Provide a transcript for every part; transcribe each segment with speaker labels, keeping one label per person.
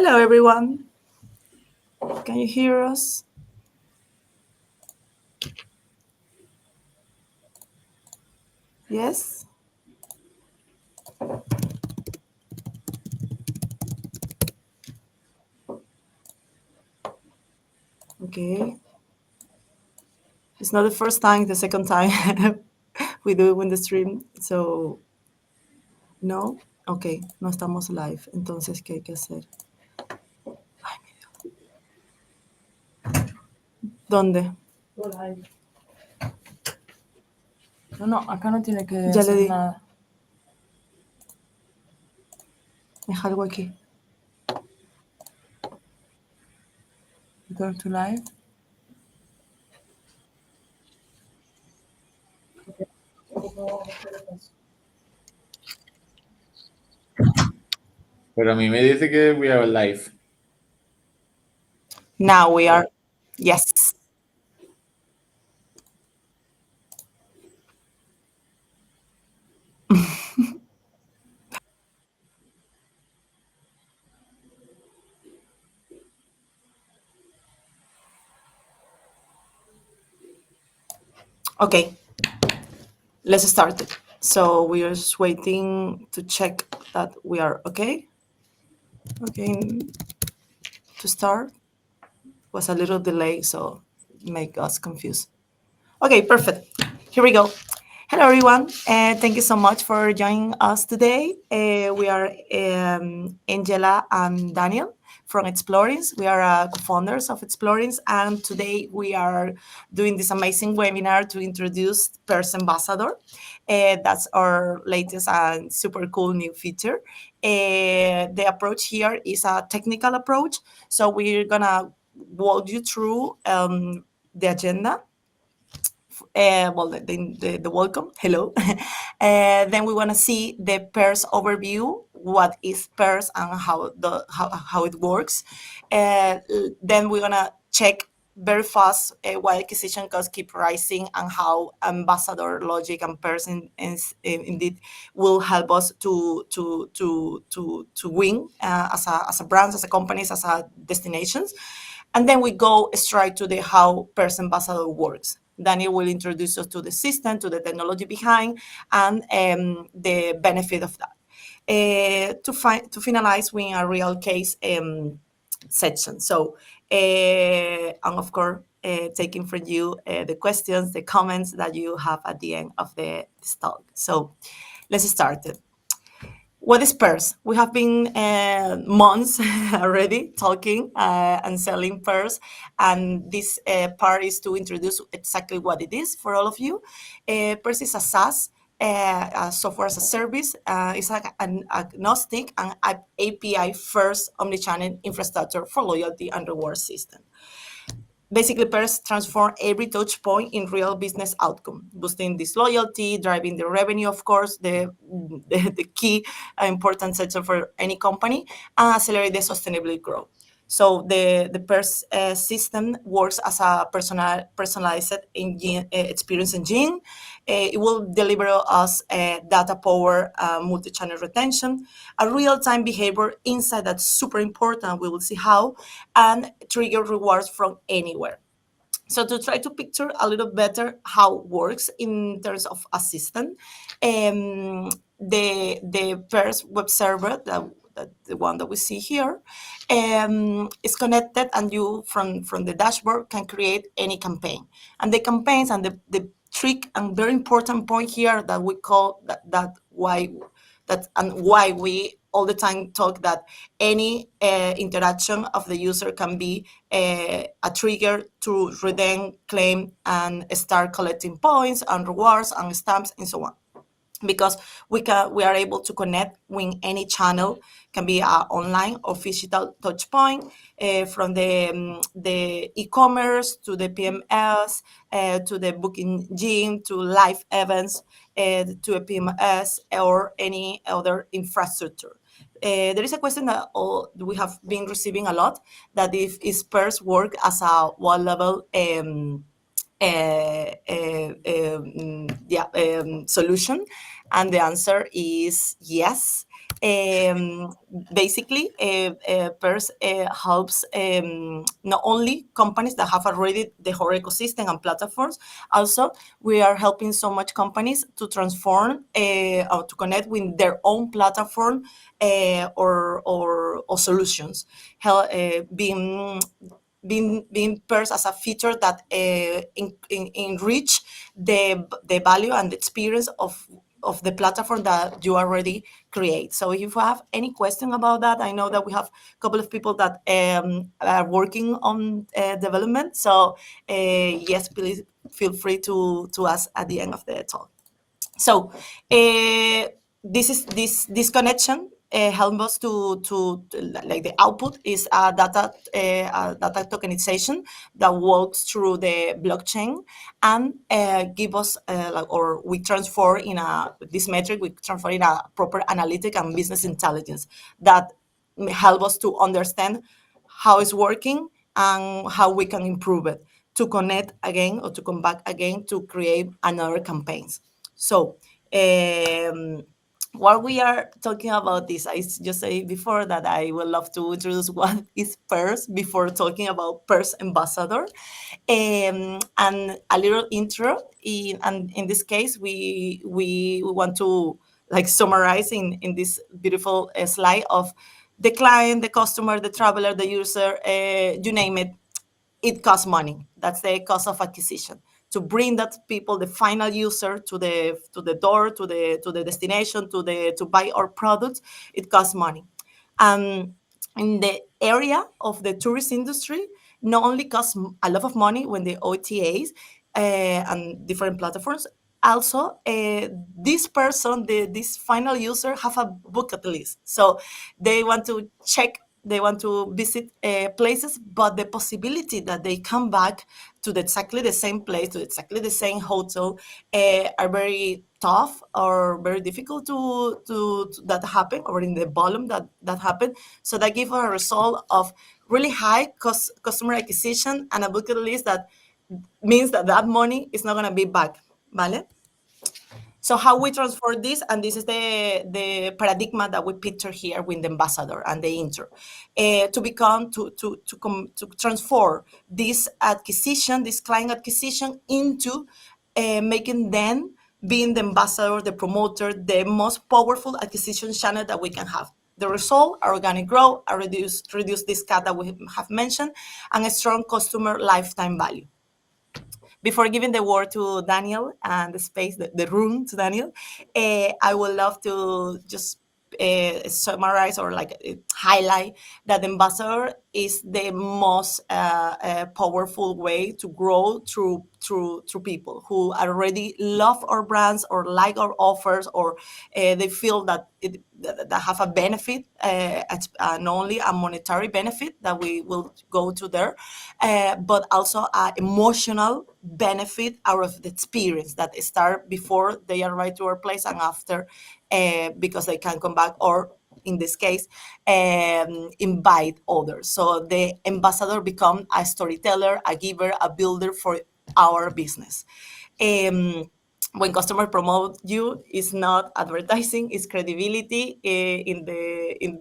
Speaker 1: Hello, everyone. Can you hear us? Yes? Okay. It's not the first time, the second time we do it in the stream. So, no. Ok, no estamos live. Entonces, ¿qué hay que hacer? Ay, mi Dios. ¿Dónde?
Speaker 2: No, acá no tiene que
Speaker 1: Ya le
Speaker 2: hacer
Speaker 1: di.
Speaker 2: nada.
Speaker 1: Deja algo aquí.
Speaker 2: Go to live.
Speaker 3: Pero a mí me dice que we are live.
Speaker 1: Now we are. Yes. Okay. Let's start it. So we are just waiting to check that we are okay. Okay. To start. Was a little delay, so make us confused. Okay, perfect. Here we go. Hello, everyone. Thank you so much for joining us today. We are Angela and Daniel from eXplorins. We are co-founders of eXplorins, and today we are doing this amazing webinar to introduce PERS Ambassador. That's our latest and super cool new feature. The approach here is a technical approach, so we're gonna walk you through the agenda. The welcome, hello. Then we want to see the PERS overview, what is PERS and how it works. Then we're going to check very fast why acquisition costs keep rising and how ambassador logic and PERS indeed will help us to win as a brands, as a companies, as a destinations. And then we go straight to the how PERS ambassador works. Daniel will introduce us to the system, to the technology behind, and the benefit of that. To finalize with a real case section. So, and of course, taking from you the questions, the comments that you have at the end of this talk. So, let's start it. What is PERS? We have been months already talking and selling PERS, and this part is to introduce exactly what it is for all of you. PERS is a SaaS, software as a service. It's like an agnostic and API-first omnichannel infrastructure for loyalty and reward system. Basically, PERS transform every touch point in real business outcome, boosting this loyalty, driving the revenue, of course, the key important section for any company, and accelerate the sustainability growth. So the PERS system works as a personalized experience engine. It will deliver us data power, multi-channel retention, a real-time behavior insight that's super important. We will see how, and trigger rewards from anywhere. So to try to picture a little better how it works in terms of assistant, the PERS web server, the one that we see here, is connected, and you from the dashboard can create any campaign. And the campaigns and the trick and very important point here that we call why we all the time talk that any interaction of the user can be a trigger to redeem, claim, and start collecting points and rewards and stamps and so on. Because we are able to connect with any channel, can be online or phygital touch point, from the e-commerce to the PMS, to the booking engine, to live events, to a PMS or any other infrastructure. There is a question that we have been receiving a lot, that if is PERS work as a one level solution, and the answer is yes. Um, Basically, PERS helps not only companies that have already the whole ecosystem and platforms. Also, we are helping so much companies to transform or to connect with their own platform or solutions. Being PERS as a feature that enrich the value and the experience of the platform that you already create. So if you have any question about that, I know that we have a couple of people that are working on development. So yes, please feel free to ask at the end of the talk. So this connection helps us to like the output is a data tokenization that works through the blockchain and give us or we transfer in this metric, we transfer in a proper analytic and business intelligence that help us to understand how it's working and how we can improve it to connect again or to come back again to create another campaigns. So while we are talking about this, I just say before that I would love to introduce what is PERS before talking about PERS ambassador. And a little intro. And in this case, we want to like summarize in this beautiful slide of the client, the customer, the traveler, the user, you name it. It costs money. That's the cost of acquisition. To bring that people, the final user, to the door, to the destination, to buy our products, it costs money. In the area of the tourist industry, not only costs a lot of money when the OTAs and different platforms, also this person, this final user, have a bucket list. So they want to check, they want to visit places, but the possibility that they come back to exactly the same place, to exactly the same hotel, are very tough or very difficult to that happen, or in the volume that happen. So that give a result of really high customer acquisition and a bucket list that means that money is not going to be back, ¿vale? So how we transfer this, and this is the paradigm that we picture here with the ambassador and the intro, to transform this acquisition, this client acquisition, into making them being the ambassador, the promoter, the most powerful acquisition channel that we can have. The result, organic growth, a reduce this CAC that we have mentioned, and a strong customer lifetime value. Before giving the word to Daniel and the space, the room to Daniel, I would love to just summarize or highlight that ambassador is the most powerful way to grow through people who already love our brands or like our offers, or they feel that that have a benefit, not only a monetary benefit that we will go to there, but also an emotional benefit out of the experience that start before they arrive to our place and after, because they can come back, or in this case, invite others. So the ambassador become a storyteller, a giver, a builder for our business. When customer promote you, it's not advertising, it's credibility.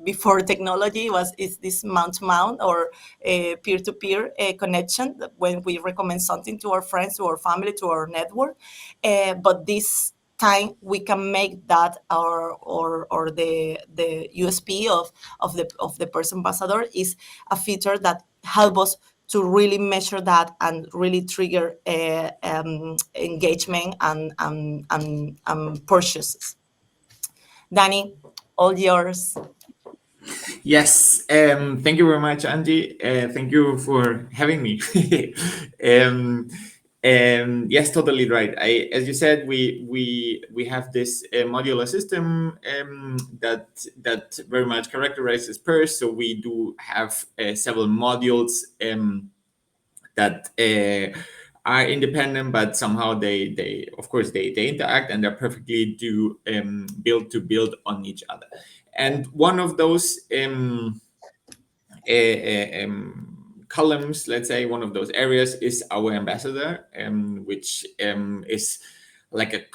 Speaker 1: Before technology is this mount to mount or peer-to-peer connection when we recommend something to our friends, to our family, to our network. But this time we can make that or the USP of the PERS ambassador is a feature that help us to really measure that and really trigger engagement and purchases. Danny, all yours.
Speaker 3: Yes, thank you very much, Angie. Thank you for having me. um, yes, totally right. As you said, we have this modular system that very much characterizes PERS. So we do have several modules that are independent, but somehow they of course they interact, and they're perfectly build on each other. And one of those columns, let's say one of those areas, is our ambassador, which is like a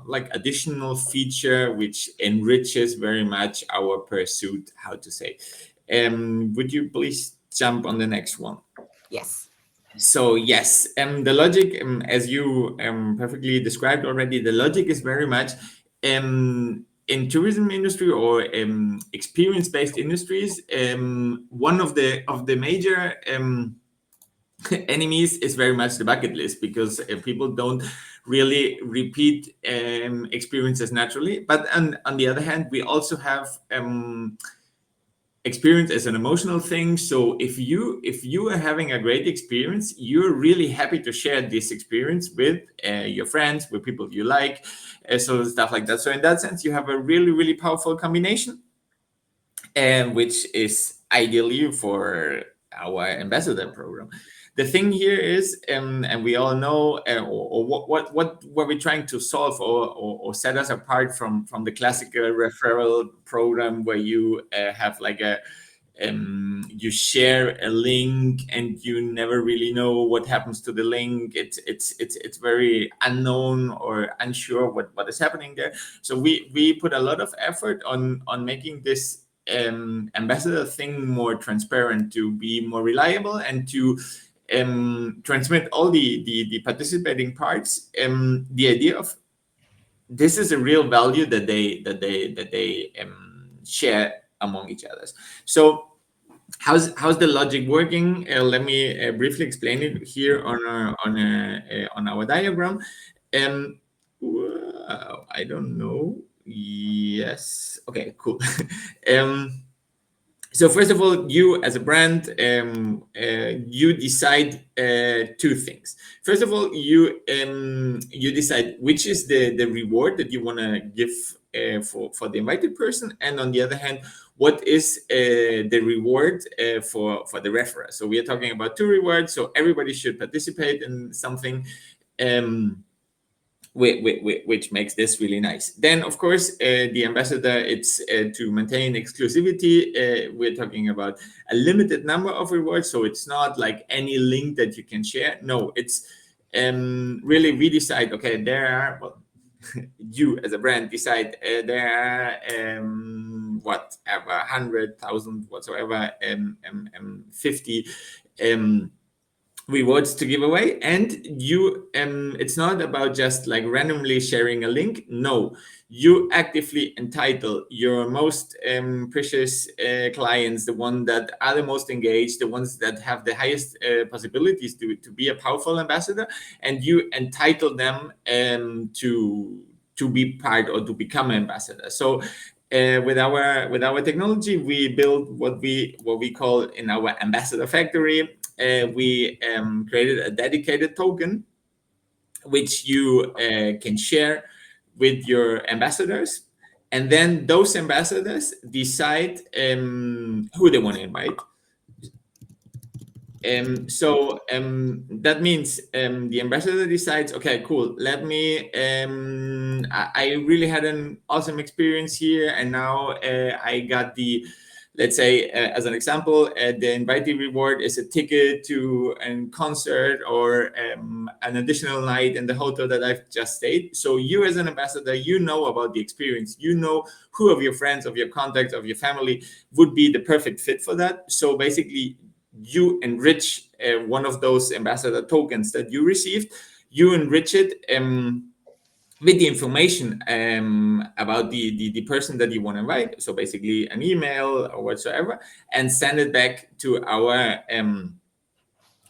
Speaker 3: like additional feature which enriches very much our pursuit, how to say. Would you please jump on the next one?
Speaker 1: Yes.
Speaker 3: So yes, the logic, as you perfectly described already, the logic is very much in tourism industry or experience-based industries. One of the major enemies is very much the bucket list, because people don't really repeat experiences naturally. But on the other hand, we also have experience as an emotional thing. So if you are having a great experience, you're really happy to share this experience with your friends, with people you like, so stuff like that. So in that sense, you have a really powerful combination, which is ideally for our ambassador program. The thing here is, and we all know, or what we're trying to solve, or set us apart from the classical referral program, where you have like a you share a link and you never really know what happens to the link. It's very unknown or unsure what is happening there. So we put a lot of effort on making this ambassador thing more transparent, to be more reliable, and to transmit all the participating parts the idea of this is a real value that they share among each other. So how's the logic working? Let me briefly explain it here on our diagram. Wow, I don't know. Yes. Okay. Cool. So first of all, you as a brand, you decide two things. First of all, you decide which is the reward that you want to give for the invited person, and on the other hand, what is the reward for the referrer. So we are talking about two rewards. So everybody should participate in something. Which makes this really nice. Then, of course, the ambassador, it's to maintain exclusivity. We're talking about a limited number of rewards. So it's not like any link that you can share. No, it's really, we decide, okay, there are, well, you as a brand decide there are whatever, 100,000 whatsoever, 50 rewards to give away, and you it's not about just like randomly sharing a link. No, you actively entitle your most precious clients, the one that are the most engaged, the ones that have the highest possibilities to be a powerful ambassador, and you entitle them to be part or to become ambassador. So with our technology, we build what we call in our ambassador factory. We created a dedicated token which you can share with your ambassadors, and then those ambassadors decide who they want to invite. So that means the ambassador decides, okay, cool, let me I really had an awesome experience here, and now I got the, let's say, as an example, the invitee reward is a ticket to a concert or an additional night in the hotel that I've just stayed. So you as an ambassador, you know about the experience, you know who of your friends, of your contacts, of your family would be the perfect fit for that. So basically, you enrich one of those ambassador tokens that you received, you enrich it with the information about the person that you want to invite. So basically an email or whatsoever, and send it back to our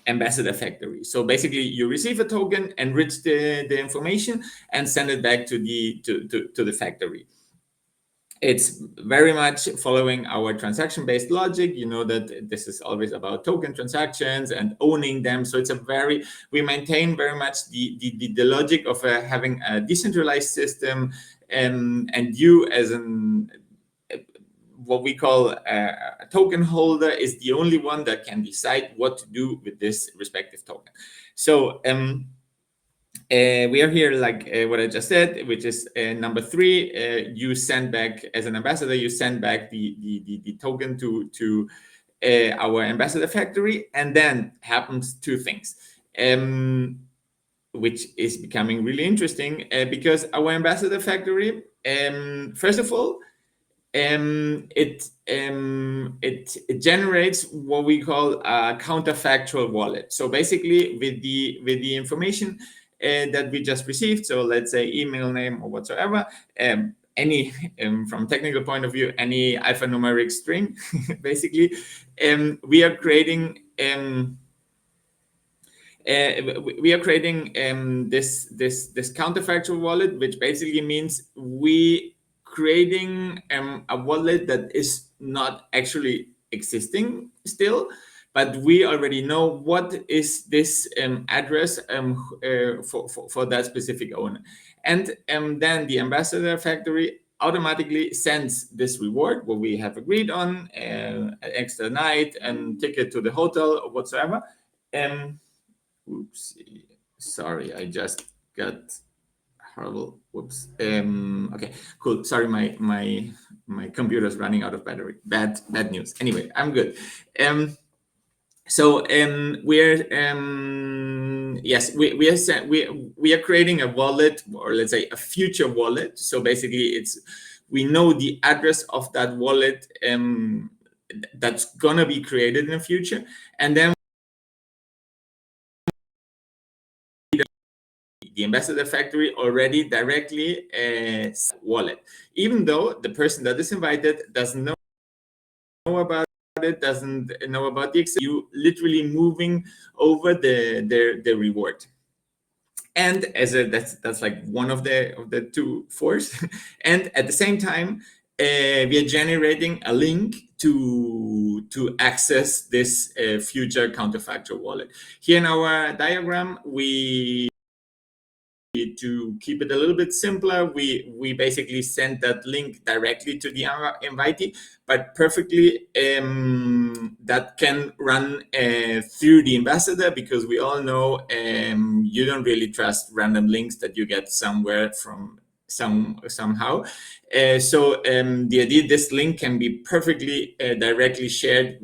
Speaker 3: ambassador factory. So basically you receive a token, enrich the information, and send it back to the factory. It's very much following our transaction-based logic. You know that this is always about token transactions and owning them. So it's we maintain very much the logic of having a decentralized system, and you as what we call a token holder is the only one that can decide what to do with this respective token. So we are here like what I just said, which is number 3. You send back, as an ambassador, you send back the token to our ambassador factory, and then happens 2 things. which is becoming really interesting because our ambassador factory, first of all, it generates what we call a counterfactual wallet. So basically, with the information that we just received, so let's say email name or whatsoever, any from technical point of view, any alphanumeric string, basically, we are creating. We are creating this counterfactual wallet, which basically means we creating a wallet that is not actually existing still, but we already know what is this address for that specific owner. And then the ambassador factory automatically sends this reward, what we have agreed on, an extra night and ticket to the hotel or whatsoever. Oopsie, sorry, I just got horrible. Whoops. Okay, cool. Sorry, my computer's running out of battery. Bad news. Anyway, I'm good. So we're yes, we are creating a wallet, or let's say a future wallet. So basically, we know the address of that wallet that's gonna be created in the future, and then the ambassador factory already directly wallet, even though the person that is invited doesn't know about it, doesn't know about the you literally moving over the reward. And that's like one of the two force. And at the same time, we are generating a link to access this future counterfactual wallet. Here in our diagram, to keep it a little bit simpler, we basically send that link directly to the invitee, but perfectly that can run through the ambassador, because we all know you don't really trust random links that you get somewhere from somehow. So the idea, this link can be perfectly directly shared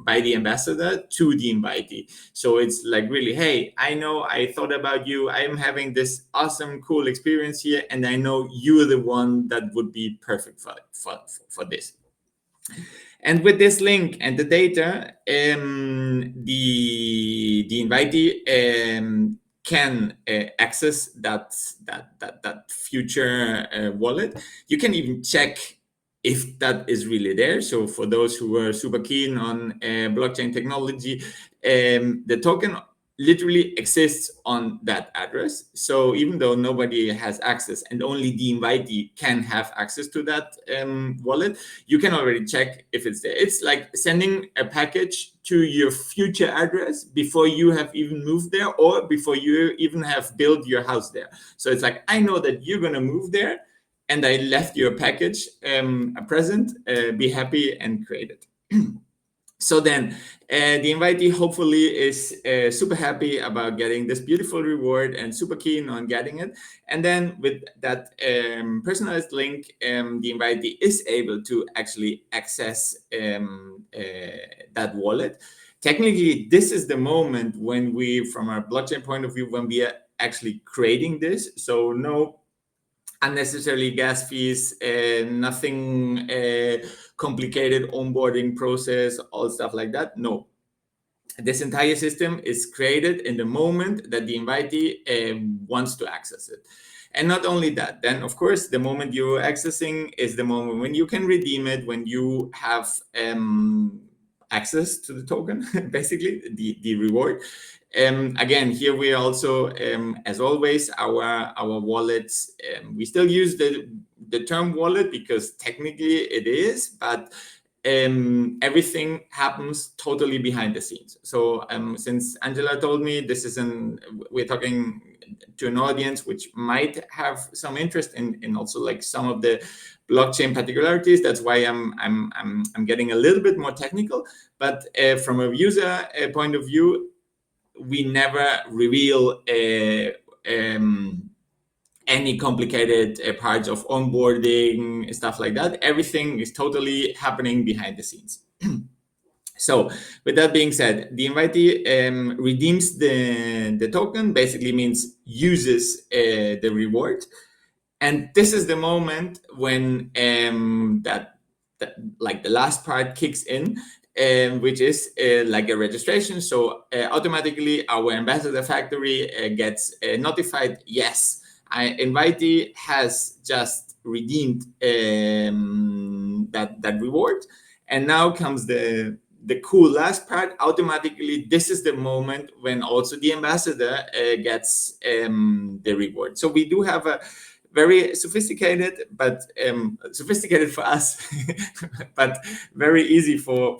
Speaker 3: by the ambassador to the invitee. So it's like, really, hey, I know, I thought about you, I'm having this awesome, cool experience here, and I know you're the one that would be perfect for this. And with this link and the data, the invitee can access that future wallet. You can even check if that is really there. So for those who are super keen on blockchain technology, the token literally exists on that address. So even though nobody has access and only the invitee can have access to that wallet, you can already check if it's there. It's like sending a package to your future address before you have even moved there, or before you even have built your house there. So it's like, I know that you're going to move there, and I left your package a present, be happy and create it. So then the invitee hopefully is super happy about getting this beautiful reward and super keen on getting it. And then with that personalized link, the invitee is able to actually access that wallet. Technically, this is the moment when we, from our blockchain point of view, when we are actually creating this. So no unnecessarily gas fees, nothing complicated onboarding process, all stuff like that. No, this entire system is created in the moment that the invitee wants to access it. And not only that, then of course, the moment you're accessing is the moment when you can redeem it, when you have access to the token, basically the reward. Again, here we also, as always, our wallets, we still use the term wallet because technically it is, but everything happens totally behind the scenes. So since Angela told me we're talking to an audience which might have some interest in also like some of the blockchain particularities, that's why I'm getting a little bit more technical. But from a user point of view, we never reveal any complicated parts of onboarding, stuff like that. Everything is totally happening behind the scenes. So with that being said, the invitee redeems the token, basically means uses the reward. And this is the moment when that like the last part kicks in, which is like a registration. So automatically our ambassador factory gets notified, yes, invitee has just redeemed that reward. And now comes the cool last part. Automatically, this is the moment when also the ambassador gets the reward. So we do have a very sophisticated, but sophisticated for us, but very easy for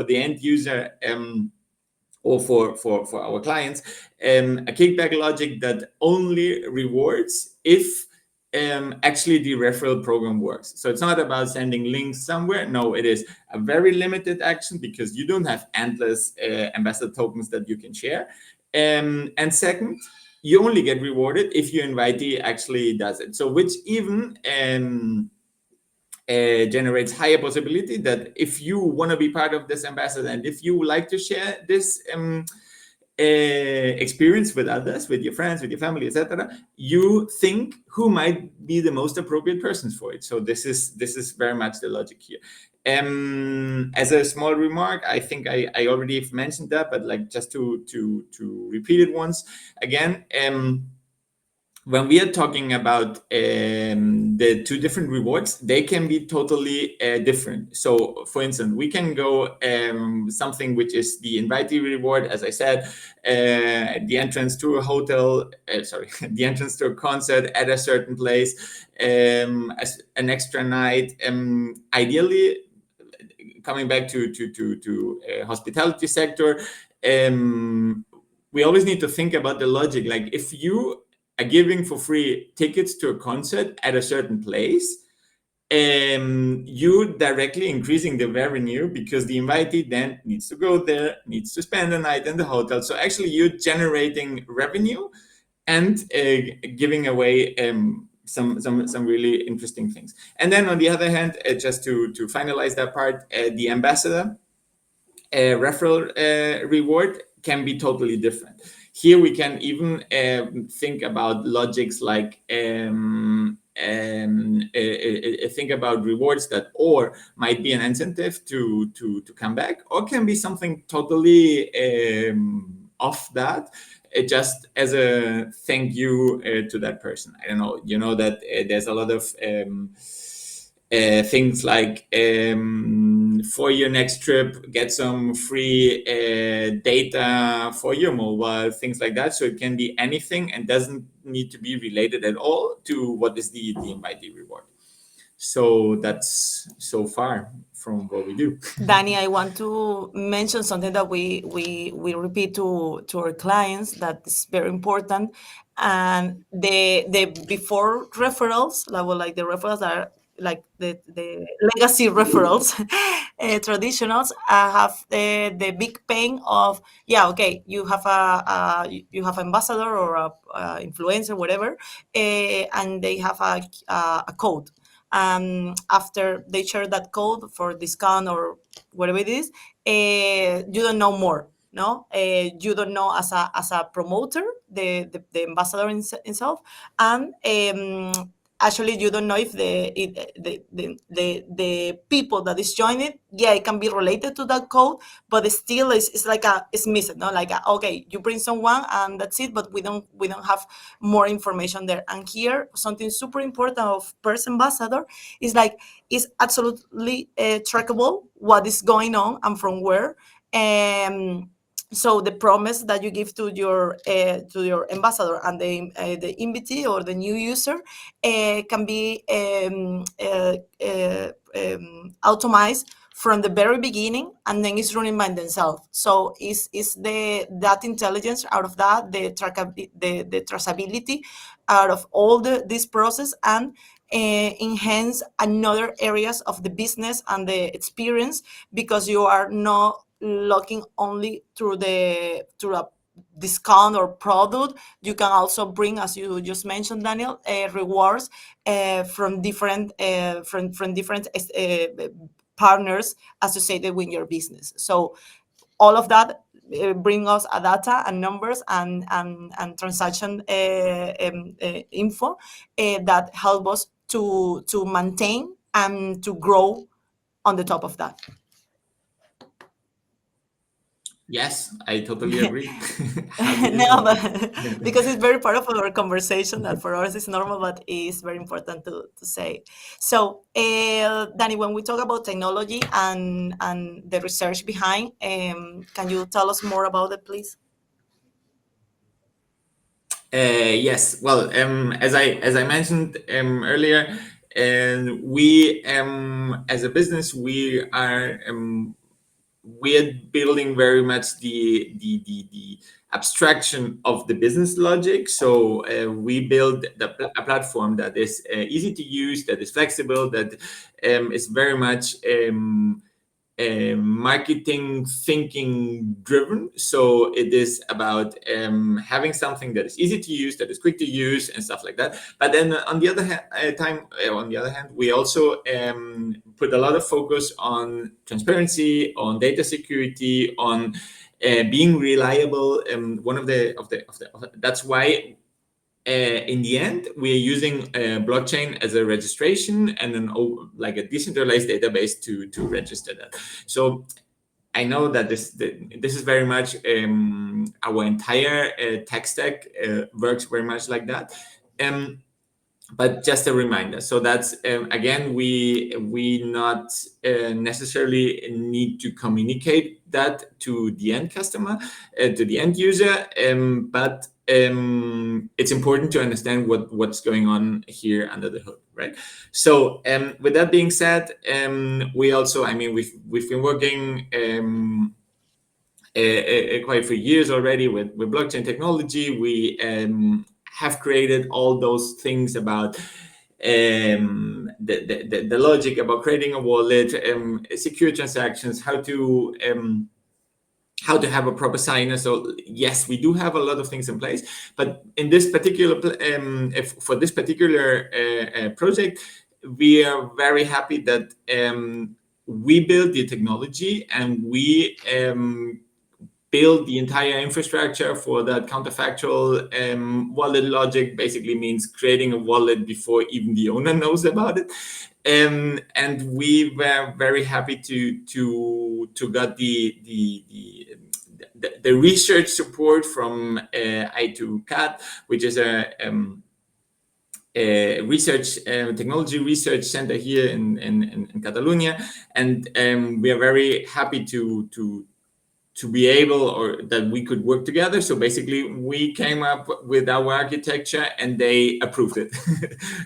Speaker 3: the end user, or for our clients, a kickback logic that only rewards if actually the referral program works. So it's not about sending links somewhere. No, it is a very limited action because you don't have endless ambassador tokens that you can share. And second, you only get rewarded if your invitee actually does it. So which even generates higher possibility that if you want to be part of this ambassador and if you would like to share this experience with others, with your friends, with your family, etc., you think who might be the most appropriate persons for it. So this is very much the logic here. As a small remark, I think I already have mentioned that, but like just to repeat it once again. When we are talking about the two different rewards, they can be totally different. So, for instance, we can go something which is the invitee reward, as I said, the entrance to a hotel, the entrance to a concert at a certain place, as an extra night. Ideally, coming back to hospitality sector, we always need to think about the logic. Like if you are giving for free tickets to a concert at a certain place, you directly increasing the revenue because the invitee then needs to go there, needs to spend the night in the hotel. So actually you're generating revenue and giving away some really interesting things. And then on the other hand, just to finalize that part, the ambassador referral reward can be totally different. Here we can even think about logics like think about rewards that or might be an incentive to come back, or can be something totally off that, just as a thank you to that person. I don't know, you know that there's a lot of things like for your next trip, get some free data for your mobile, things like that. So it can be anything and doesn't need to be related at all to what is the invitee reward. So that's so far from what we do.
Speaker 1: Danny, I want to mention something that we repeat to our clients that is very important. And the before referrals, like the referrals are like the legacy referrals, traditionals have the big pain of, yeah, okay, you have you have ambassador or a influencer, whatever, and they have a code. After they share that code for discount or whatever it is, you don't know more. No, you don't know as a promoter, the ambassador himself, and actually you don't know if the people that is joining, yeah, it can be related to that code, but still it's like it's missing. No, like okay, you bring someone and that's it, but we don't have more information there. And here something super important of PERS ambassador is like it's absolutely trackable what is going on and from where. So the promise that you give to your ambassador and the invitee or the new user can be automated from the very beginning, and then it's running by themselves. So is that intelligence out of that, the traceability out of all this process, and enhance another areas of the business and the experience, because you are not looking only through a discount or product. You can also bring, as you just mentioned, Daniel, rewards from different partners associated with your business. So all of that bring us a data and numbers and transaction info that help us to maintain and to grow on the top of that.
Speaker 3: Yes, I totally agree. How do you
Speaker 1: No,
Speaker 3: know?
Speaker 1: but because it's very part of our conversation that for us is normal, but it's very important to say. So, Danny, when we talk about technology and the research behind, can you tell us more about it, please?
Speaker 3: Yes. Well, as I mentioned earlier, and we as a business we're building very much the abstraction of the business logic. So we build a platform that is easy to use, that is flexible, that is very much marketing thinking driven. So it is about having something that is easy to use, that is quick to use, and stuff like that. But then on the other hand, we also put a lot of focus on transparency, on data security, on being reliable. One of the that's why in the end, we are using blockchain as a registration and like a decentralized database to register that. So I know that this is very much our entire tech stack works very much like that. But just a reminder. So that's again, we not necessarily need to communicate that to the end customer, to the end user, but it's important to understand what's going on here under the hood, right? So with that being said, we also, I mean, we've been working quite for years already with blockchain technology. We have created all those things about the logic about creating a wallet, secure transactions, how to have a proper signer. So yes, we do have a lot of things in place, but in this particular for this particular project, we are very happy that we build the technology and we build the entire infrastructure for that counterfactual wallet logic. Basically means creating a wallet before even the owner knows about it. And we were very happy to get the research support from I2CAT, which is a research technology research center here in Catalonia, and we are very happy to be able, or that we could work together. So basically we came up with our architecture and they approved it.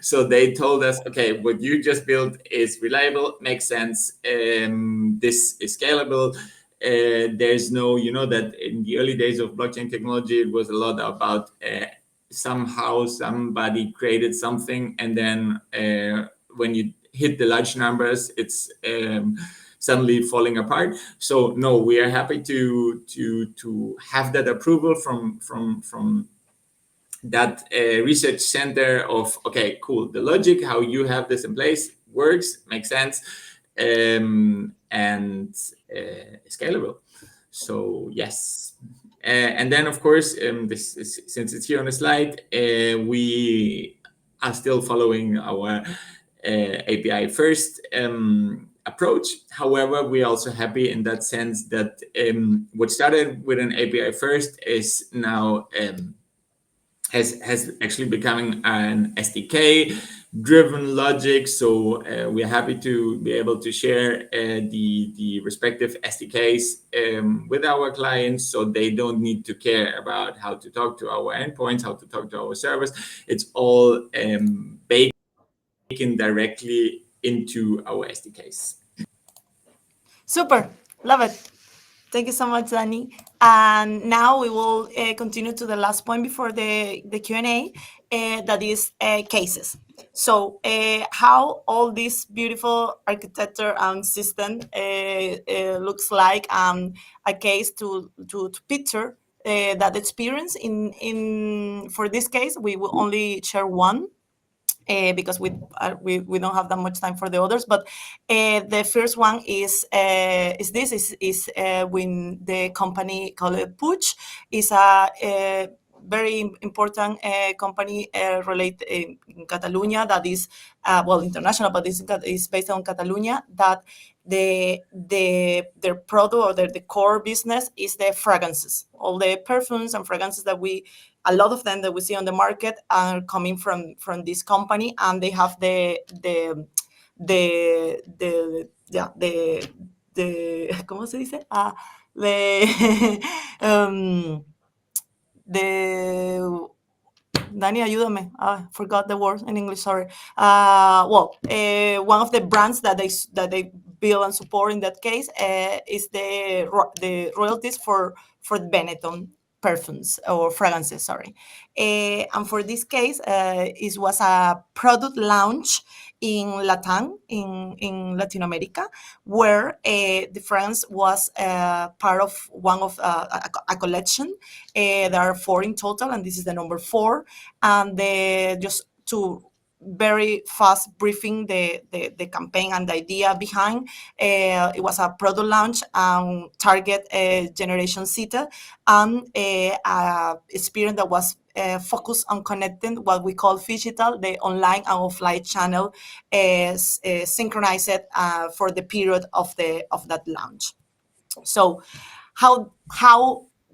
Speaker 3: So they told us, okay, what you just built is reliable, makes sense, this is scalable. There's no, that in the early days of blockchain technology, it was a lot about somehow somebody created something, and then when you hit the large numbers, it's suddenly falling apart. So no, we are happy to have that approval from that research center of, okay, cool, the logic, how you have this in place works, makes sense, and scalable. So yes. And then of course, this is, since it's here on the slide, we are still following our API first approach. However, we're also happy in that sense that what started with an API first is now has actually becoming an SDK driven logic. So we're happy to be able to share the respective SDKs with our clients, so they don't need to care about how to talk to our endpoints, how to talk to our servers. It's all baked in directly into our SDKs.
Speaker 1: Super, love it. Thank you so much, Danny. And now we will continue to the last point before the Q&A, that is cases. So how all this beautiful architecture and system looks like a case to picture that experience. For this case, we will only share one. because we don't have that much time for the others. But the first one is when the company called Puig is a very important company related in Catalonia that is international, but is based on Catalonia, that their product or the core business is the fragrances. All the perfumes and fragrances a lot of them that we see on the market are coming from this company, and they have the yeah the ¿cómo se dice? The the Dani, ayúdame. I forgot the word in English. Sorry. One of the brands that they build and support in that case is the royalties for Benetton perfumes or fragrances. Sorry. And for this case, it was a product launch in Latam, in Latin America, where the fragrance was part of one of a collection. There are 4 in total, and this is the number 4. And just to very fast briefing the campaign and the idea behind, it was a product launch and target Generation Zeta, and experience that was focused on connecting what we call Phygital, the online and offline channel, synchronized for the period of that launch. So how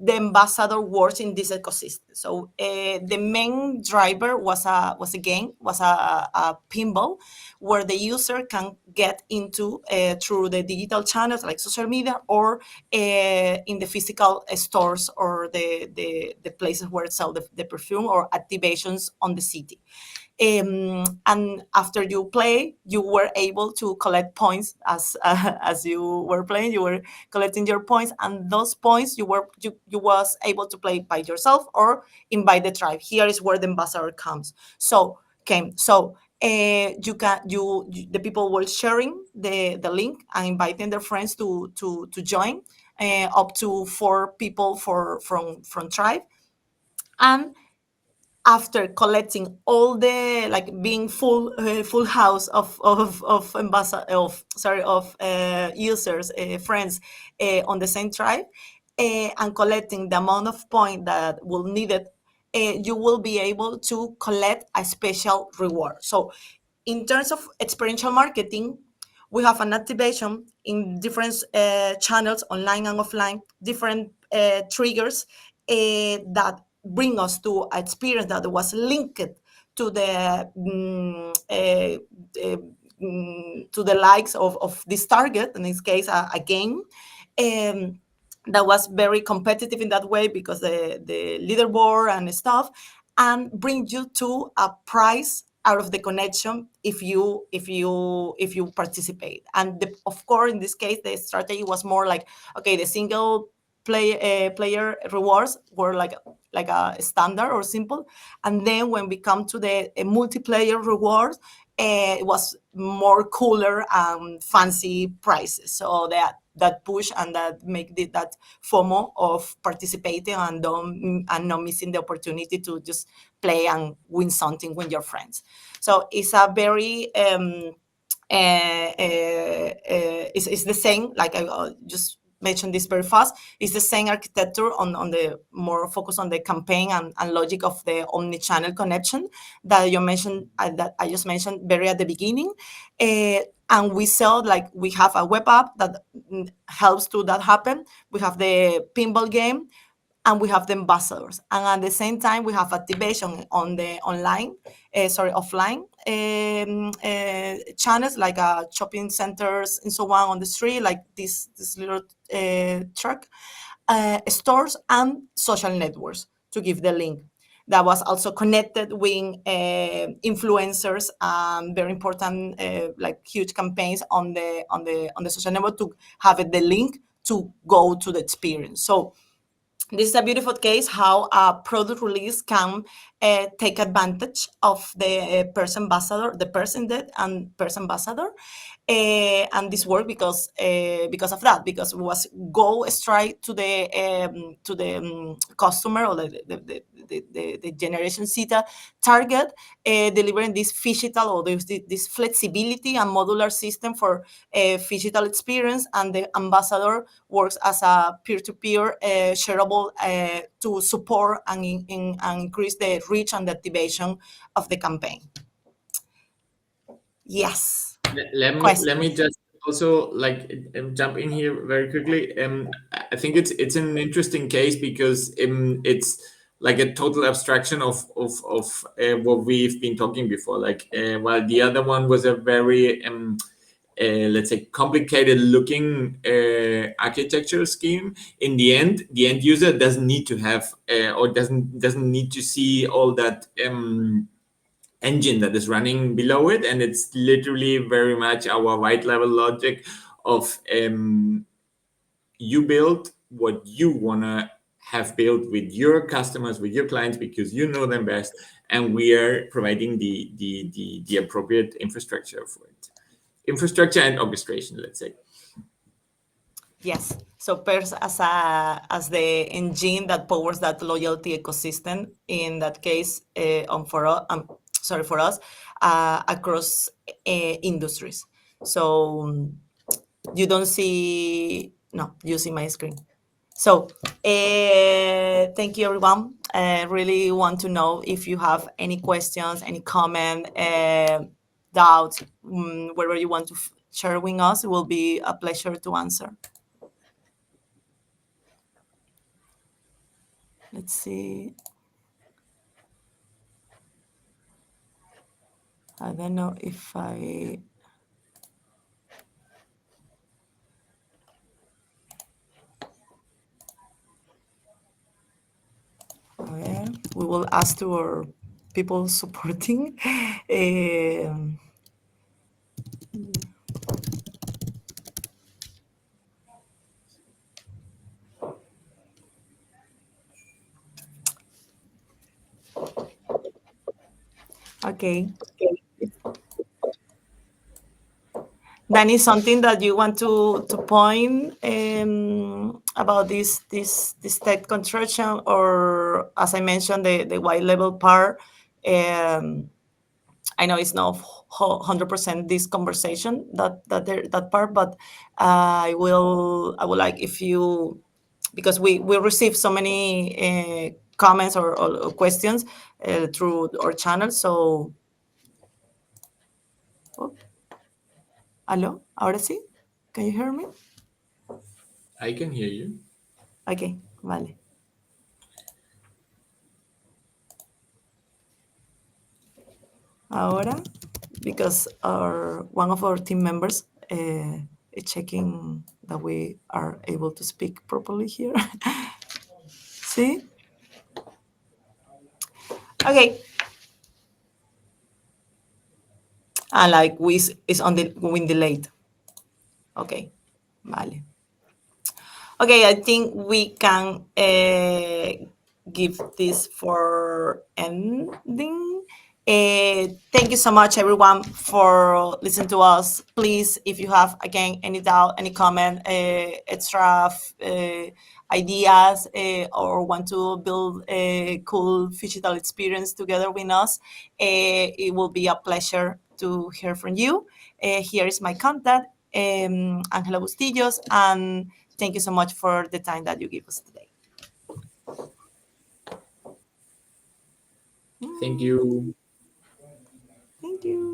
Speaker 1: the ambassador works in this ecosystem. So the main driver was a pinball, where the user can get into through the digital channels like social media, or in the physical stores, or the places where it sell the perfume, or activations on the city. And after you play, you were able to collect points as you were playing. You were collecting your points, and those points you was able to play by yourself or invite the tribe. Here is where the ambassador comes. The people were sharing the link and inviting their friends to join, up to 4 people from tribe. And after collecting all the, like, being full house of users, friends on the same tribe, and collecting the amount of points that will needed, you will be able to collect a special reward. So in terms of experiential marketing, we have an activation in different channels, online and offline, different triggers that bring us to an experience that was linked to the to the likes of this target, in this case a game, that was very competitive in that way, because the leaderboard and stuff, and bring you to a prize out of the connection if you participate. And of course, in this case, the strategy was more like, okay, the single player rewards were like a standard or simple, and then when we come to the multiplayer rewards, it was more cooler and fancy prizes. So that push and that make that FOMO of participating and not missing the opportunity to just play and win something with your friends. So it's a very it's the same, like I just mentioned this very fast. It's the same architecture on the more focus on the campaign and logic of the omni-channel connection that you mentioned, that I just mentioned very at the beginning. And we saw, like, we have a web app that helps to that happen. We have the pinball game, and we have the ambassadors, and at the same time we have activation on the offline channels, like shopping centers and so on the street, like this little truck stores, and social networks to give the link. That was also connected with influencers, very important, like huge campaigns on the social network to have the link to go to the experience. So This is a beautiful case how a product release can take advantage of the PERS ambassador, the PERS index and PERS ambassador. And this worked because of that, because it was go straight to the customer, or the generation zeta target, delivering this Phygital, or this flexibility and modular system for Phygital experience, and the ambassador works as a peer-to-peer shareable to support and increase the reach and the activation of the campaign. Yes.
Speaker 3: Let me just also like jump in here very quickly. I think it's an interesting case because it's like a total abstraction of what we've been talking before. Like while the other one was a very let's say complicated looking architecture scheme, in the end user doesn't need to have or doesn't need to see all that engine that is running below it, and it's literally very much our white level logic of you build what you want to have built with your customers, with your clients, because you know them best, and we are providing the appropriate infrastructure for it, infrastructure and orchestration, let's say.
Speaker 1: Yes. So PERS as the engine that powers that loyalty ecosystem. In that case, for us, across industries. So you don't see. No, you see my screen. So thank you, everyone. I really want to know if you have any questions, any comment, doubts, whatever you want to share with us. It will be a pleasure to answer. Let's see. I don't know if I... Okay. We will ask to our people supporting. Okay. Danny, something that you want to point about this tech construction, or as I mentioned, the white level part. I know it's not 100% this conversation that part, but I would like if you, because we receive so many comments or questions through our channel. So, ¿aló? ¿Ahora sí? Can you hear me?
Speaker 3: I can hear you.
Speaker 1: Okay, vale. Ahora, because one of our team members is checking that we are able to speak properly here. See? Okay. And like is on the wind delayed. Okay, vale. Okay, I think we can give this for ending. Thank you so much, everyone, for listening to us. Please, if you have, again, any doubt, any comment, extra ideas, or want to build a cool Phygital experience together with us, it will be a pleasure to hear from you. Here is my contact, Angela Bustillos, and thank you so much for the time that you give us today.
Speaker 3: Thank you.
Speaker 1: Thank you.